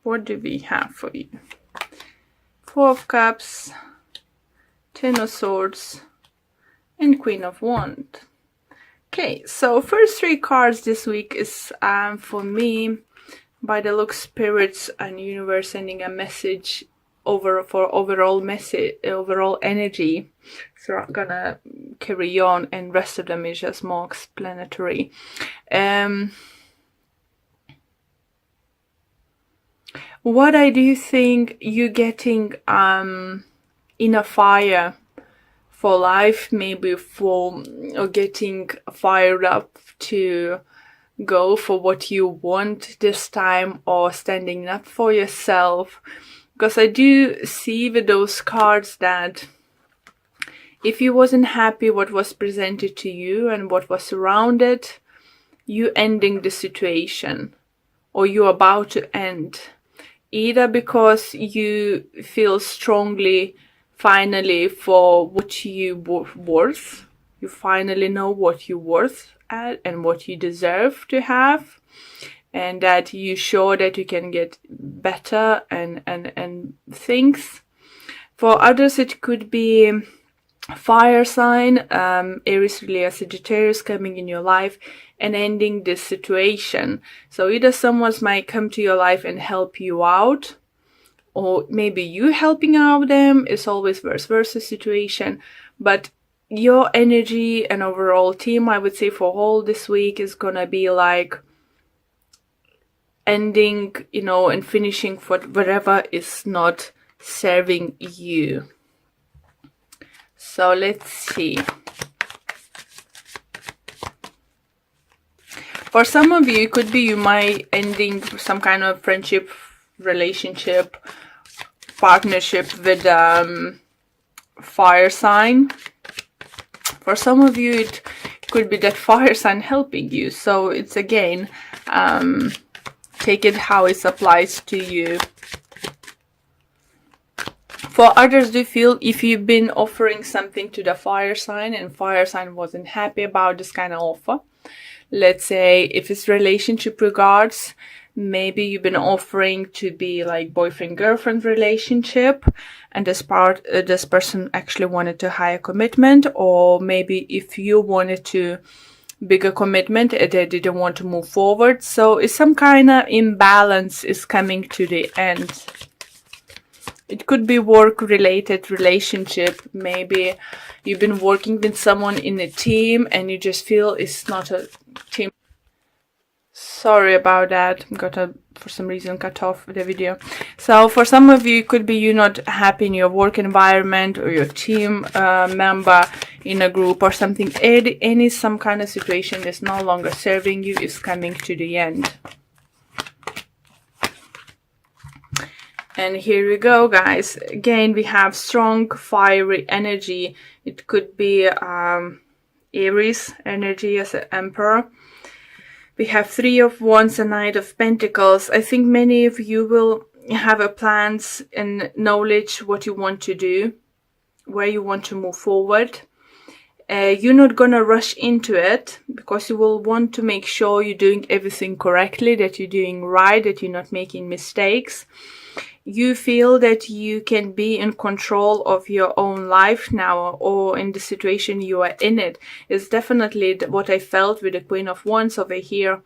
What do we have for you? Four of Cups, Ten of Swords, and Queen of Wands. Okay, so first three cards this week is for me, by the look, spirits and universe sending a message for overall energy. So I'm gonna carry on, and rest of them is just more explanatory. What I do think you getting in a fire for life, maybe for or getting fired up to go for what you want this time, or standing up for yourself. Because I do see with those cards that if you wasn't happy what was presented to you and what was surrounded, you ending the situation, or you're about to end. Either because you feel strongly finally for what you worth, you finally know what you're worth at and what you deserve to have, and that you show that you can get better and things. For others it could be fire sign, Aries, Leo, Sagittarius coming in your life and ending this situation. So either someone might come to your life and help you out, or maybe you helping out them. It's always vice versa situation. But your energy and overall team, I would say, for all this week is gonna be like ending, and finishing for whatever is not serving you. So let's see. For some of you, it could be you might ending some kind of friendship, relationship, partnership with fire sign. For some of you, it could be that fire sign helping you. So it's again, take it how it applies to you. For others, do feel if you've been offering something to the fire sign and fire sign wasn't happy about this kind of offer. Let's say if it's relationship regards, maybe you've been offering to be like boyfriend-girlfriend relationship, and this person actually wanted to higher commitment, or maybe if you wanted to bigger commitment and they didn't want to move forward. So it's some kind of imbalance is coming to the end. It could be work-related relationship. Maybe you've been working with someone in a team and you just feel it's not a team. Sorry about that. For some reason, cut off the video. So for some of you, it could be you're not happy in your work environment or your team member in a group or something. Some kind of situation that's no longer serving you is coming to the end. And here we go, guys. Again, we have strong, fiery energy. It could be Aries energy as an Emperor. We have Three of Wands and Knight of Pentacles. I think many of you will have a plans and knowledge what you want to do, where you want to move forward. You're not gonna rush into it because you will want to make sure you're doing everything correctly, that you're doing right, that you're not making mistakes. You feel that you can be in control of your own life now, or in the situation you are in it. It's definitely what I felt with the Queen of Wands over here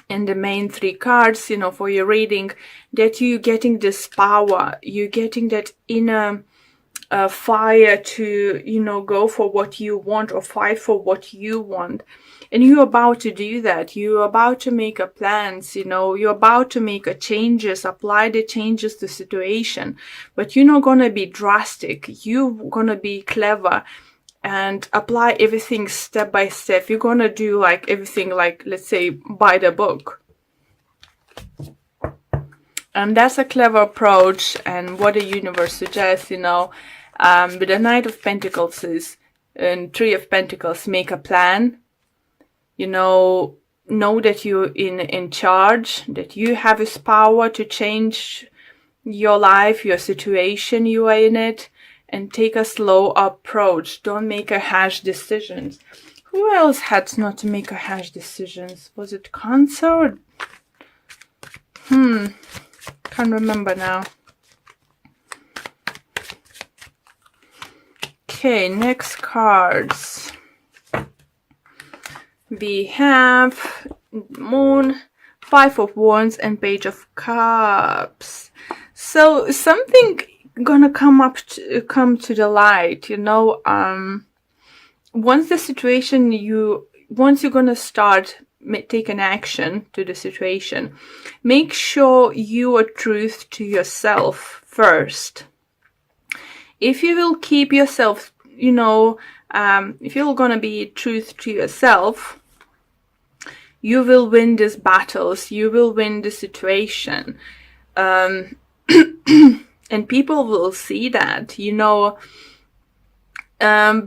and the main three cards, for your reading, that you're getting this power, you're getting that inner fire to, go for what you want or fight for what you want. And you're about to do that. You're about to make a plans, you're about to make a changes, apply the changes to situation. But you're not going to be drastic. You're going to be clever and apply everything step by step. You're going to do like everything, like, let's say, by the book. And that's a clever approach. And what the universe suggests, with the Knight of Pentacles and Three of Pentacles, make a plan. Know that you're in charge, that you have this power to change your life, your situation you are in it, and take a slow approach. Don't make a harsh decisions. Who else had not to make a harsh decisions? Was it Cancer? Cancer can't remember now. Okay, next cards. We have Moon, Five of Wands, and Page of Cups. So something gonna come to the light, you know. Once the situation once you're gonna start taking action to the situation, make sure you are truth to yourself first. If you will keep yourself, you know, if you're gonna be truth to yourself, you will win these battles, you will win the situation. And people will see that, you know.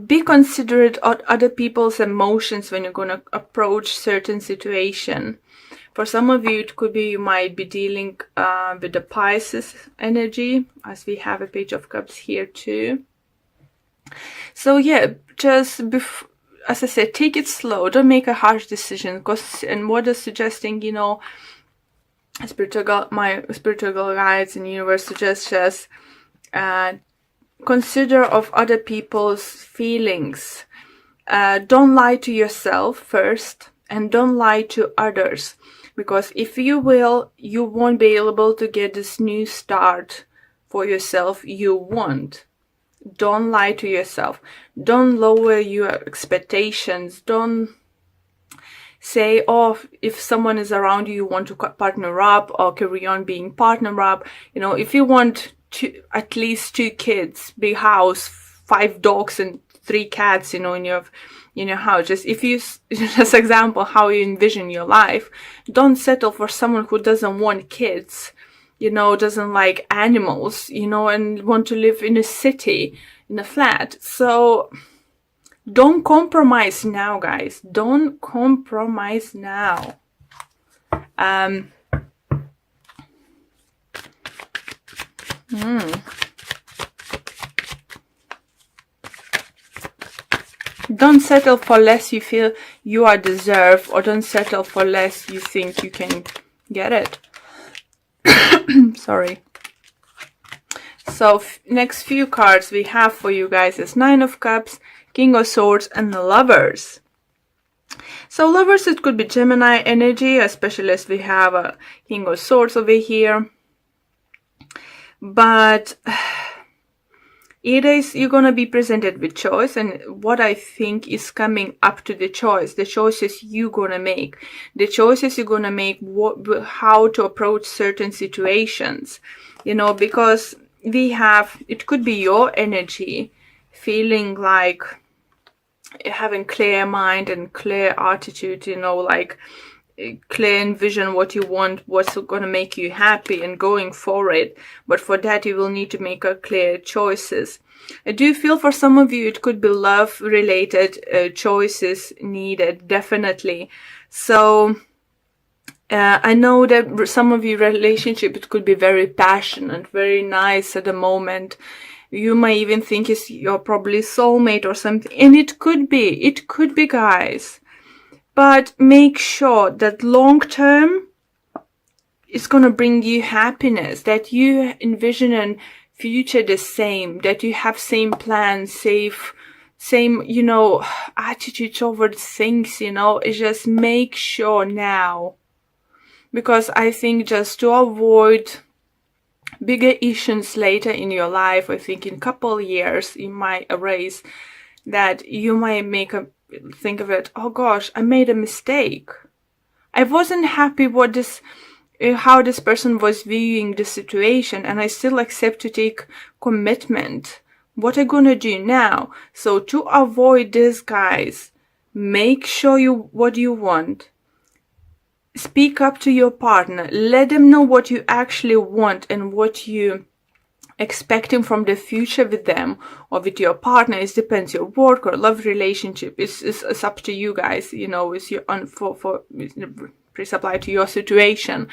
Be considerate of other people's emotions when you're going to approach certain situation. For some of you, it could be you might be dealing with the Pisces energy, as we have a Page of Cups here too. So yeah, just as I said, take it slow. Don't make a harsh decision. And what is suggesting, you know, my spiritual guides and universe suggests us consider of other people's feelings. Don't lie to yourself first, and don't lie to others, because if you will, you won't be able to get this new start for yourself you want. Don't lie to yourself. Don't lower your expectations. Don't say, oh, if someone is around you, you want to partner up or carry on being partner up. You know, if you want at least 2 kids, big house, 5 dogs and 3 cats, you know, in your house. Just if you, just example, how you envision your life. Don't settle for someone who doesn't want kids, you know, doesn't like animals, you know, and want to live in a city, in a flat. So don't compromise now, guys. Don't compromise now. Don't settle for less you feel you are deserved, or don't settle for less you think you can get it. Sorry. So next few cards we have for you guys is Nine of Cups, King of Swords, and the Lovers. So Lovers, it could be Gemini energy, especially as we have a King of Swords over here. But you're going to be presented with choice, and what I think is coming up to the choices you're going to make. The choices you're going to make, how to approach certain situations, you know, because it could be your energy feeling like having clear mind and clear attitude, you know, like clear envision what you want, what's going to make you happy, and going for it. But for that you will need to make a clear choices. I do feel for some of you it could be love related choices needed, definitely. So I know that some of your relationship, it could be very passionate, very nice at the moment. You might even think you're probably soulmate or something, and it could be, guys. But make sure that long term it's going to bring you happiness, that you envision a future the same, that you have same plans, same, you know, attitude towards things, you know. It's just make sure now. Because I think just to avoid bigger issues later in your life, I think in a couple of years you might erase that, you might think of it, oh gosh, I made a mistake. I wasn't happy how this person was viewing the situation, and I still accept to take commitment. What am I gonna do now? So to avoid this, guys, make sure what you want. Speak up to your partner. Let them know what you actually want and what you expecting from the future with them or with your partner. It depends your work or love relationship. It's up to you guys, you know. It's your pre-supply to your situation.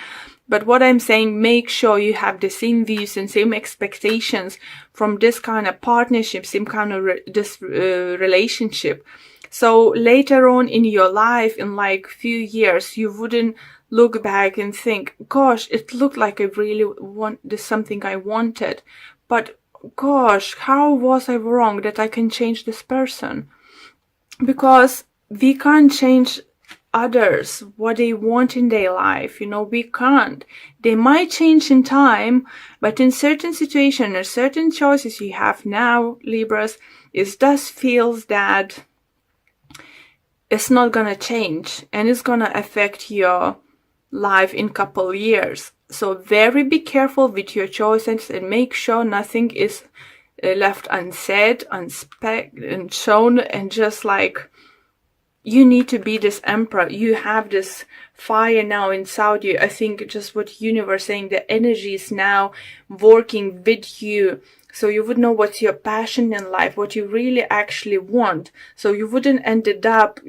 But what I'm saying, make sure you have the same views and same expectations from this kind of partnership, same kind of relationship. So later on in your life, in like few years, you wouldn't look back and think, gosh, it looked like I really want this, something I wanted, but gosh, how was I wrong that I can change this person? Because we can't change others, what they want in their life, we can't. They might change in time, but in certain situations or certain choices you have now, Libras, it does feels that it's not gonna change and it's gonna affect your life in couple years. So very be careful with your choices and make sure nothing is left unsaid, and shown, and just like, you need to be this emperor. You have this fire now inside you. I think just what universe saying, the energy is now working with you. So you would know what's your passion in life, what you really actually want. So you wouldn't ended up,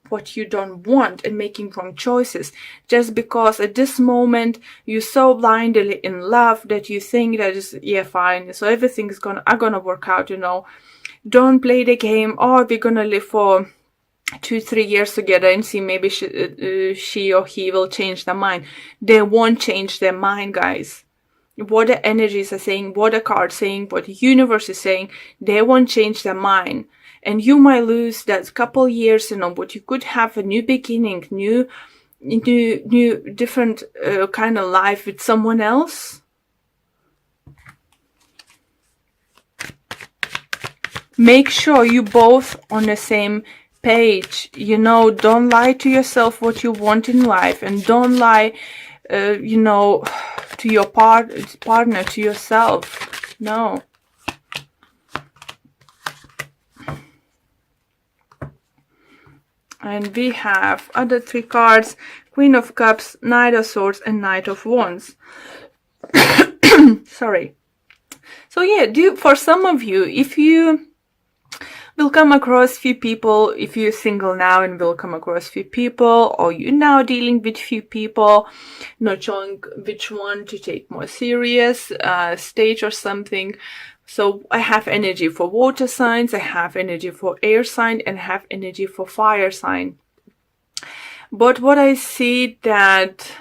what you don't want and making wrong choices. Just because at this moment you're so blindly in love that you think that is, yeah, fine. So everything's gonna work out, Don't play the game, oh, we're gonna live for 2-3 years together and see maybe she or he will change their mind. They won't change their mind, guys. What the energies are saying, what the cards saying, what the universe is saying, they won't change their mind. And you might lose that couple years, but you could have a new beginning, new different kind of life with someone else. Make sure you both on the same page, don't lie to yourself what you want in life, and don't lie, to your partner, to yourself. No. And we have other 3 cards, Queen of Cups, Knight of Swords, and Knight of Wands. Sorry. So yeah, for some of you, if you will come across few people, if you're single now and will come across few people, or you're now dealing with few people, not showing which one to take more serious stage or something. So I have energy for water signs, I have energy for air sign, and I have energy for fire sign. But what I see that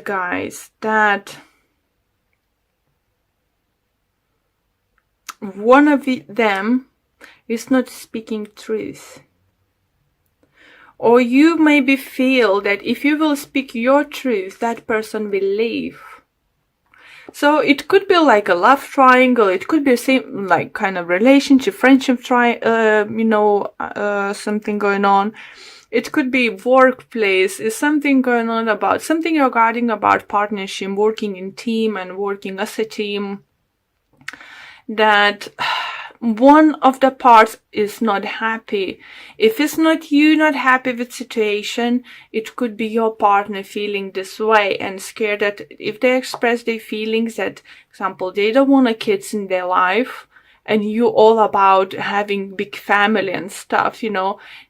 guys, that one of them is not speaking truth. Or you maybe feel that if you will speak your truth, that person will leave. So it could be like a love triangle, it could be a same like kind of relationship, friendship something going on. It could be workplace, is something going on about something regarding about partnership, working in team and working as a team, that one of the parts is not happy. If it's not you not happy with situation, it could be your partner feeling this way and scared that if they express their feelings, that example, they don't want a kids in their life, and you all about having big family and stuff,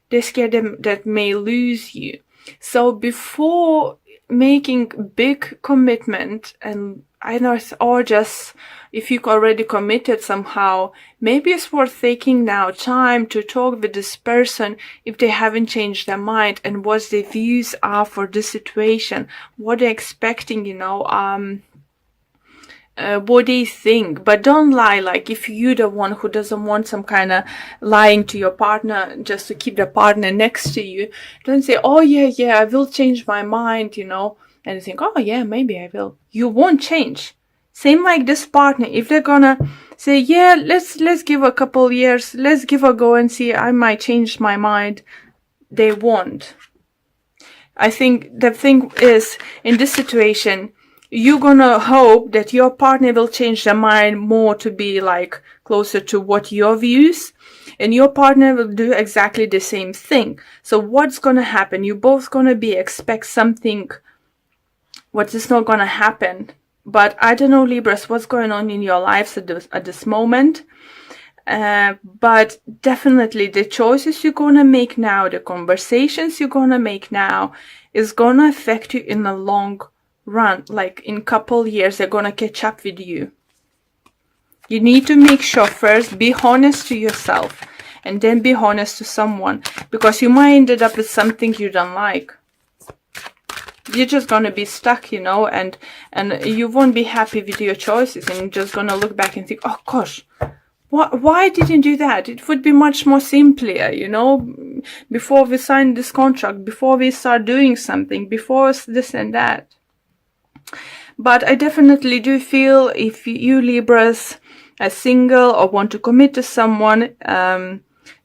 they're scared that may lose you. So before making big commitment, and I know, or just if you already committed somehow, maybe it's worth taking now time to talk with this person if they haven't changed their mind, and what their views are for this situation, what they're expecting, what they think. But don't lie, like if you're the one who doesn't want some kind of lying to your partner just to keep the partner next to you, don't say, oh yeah, I will change my mind, and you think, oh yeah, maybe I will. You won't change. Same like this partner, if they're gonna say, yeah, let's give a couple years, let's give a go and see, I might change my mind, they won't. I think the thing is, in this situation, you're gonna hope that your partner will change their mind more to be like closer to what your views, and your partner will do exactly the same thing. So what's gonna happen? You both gonna expect something what is not gonna happen. But I don't know, Libras, what's going on in your lives at this moment. But definitely the choices you're gonna make now, the conversations you're gonna make now is gonna affect you in the long run, like in couple years, they're gonna catch up with you. You need to make sure first, be honest to yourself, and then be honest to someone, because you might end up with something you don't like. You're just gonna be stuck, you know, and you won't be happy with your choices, and you're just gonna look back and think, oh gosh, why didn't you do that? It would be much more simpler, you know, before we sign this contract, before we start doing something, before this and that. But I definitely do feel, if you Libras are single or want to commit to someone,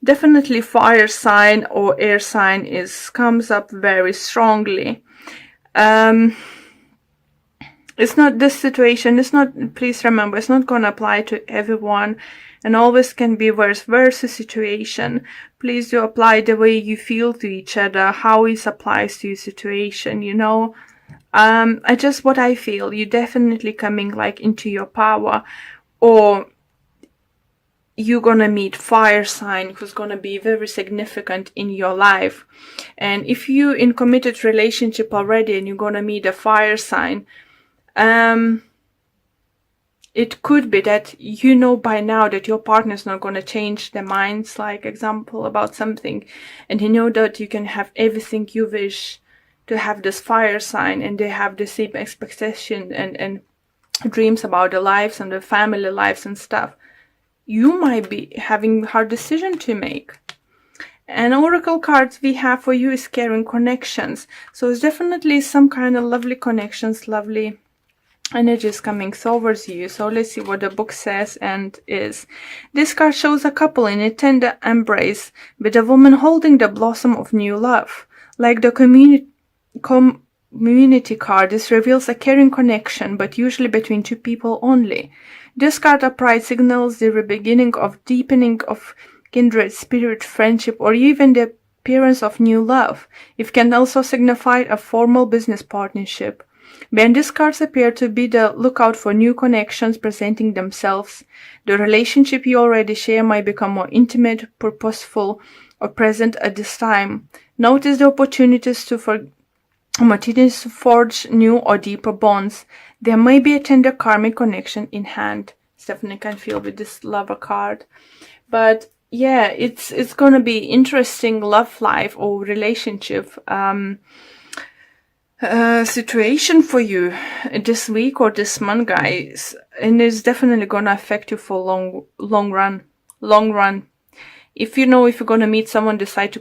definitely fire sign or air sign comes up very strongly. It's not this situation, please remember, it's not going to apply to everyone, and always can be vice versa situation. Please do apply the way you feel to each other, how it applies to your situation, you know. What I feel, you're definitely coming like into your power, or you're gonna meet fire sign who's gonna be very significant in your life. And if you in committed relationship already and you're gonna meet a fire sign, it could be that you know by now that your partner's not going to change their minds, like example, about something, and you know that you can have everything you wish to have this fire sign, and they have the same expectation and dreams about their lives and their family lives and stuff. You might be having a hard decision to make. And oracle cards we have for you is carrying connections. So it's definitely some kind of lovely connections, lovely energies coming towards you. So let's see what the book says and is. This card shows a couple in a tender embrace with a woman holding the blossom of new love. Like the community card, this reveals a caring connection, but usually between two people only. This card upright signals the beginning of deepening of kindred spirit, friendship, or even the appearance of new love. It can also signify a formal business partnership. When these cards appear to be the lookout for new connections presenting themselves, the relationship you already share might become more intimate, purposeful, or present at this time. Notice the opportunities to forge new or deeper bonds. There may be a tender karmic connection in hand. Definitely can feel with this lover card. But yeah, it's gonna be interesting love life or relationship situation for you this week or this month, guys, and it's definitely gonna affect you for long run. If you're gonna meet someone, decide to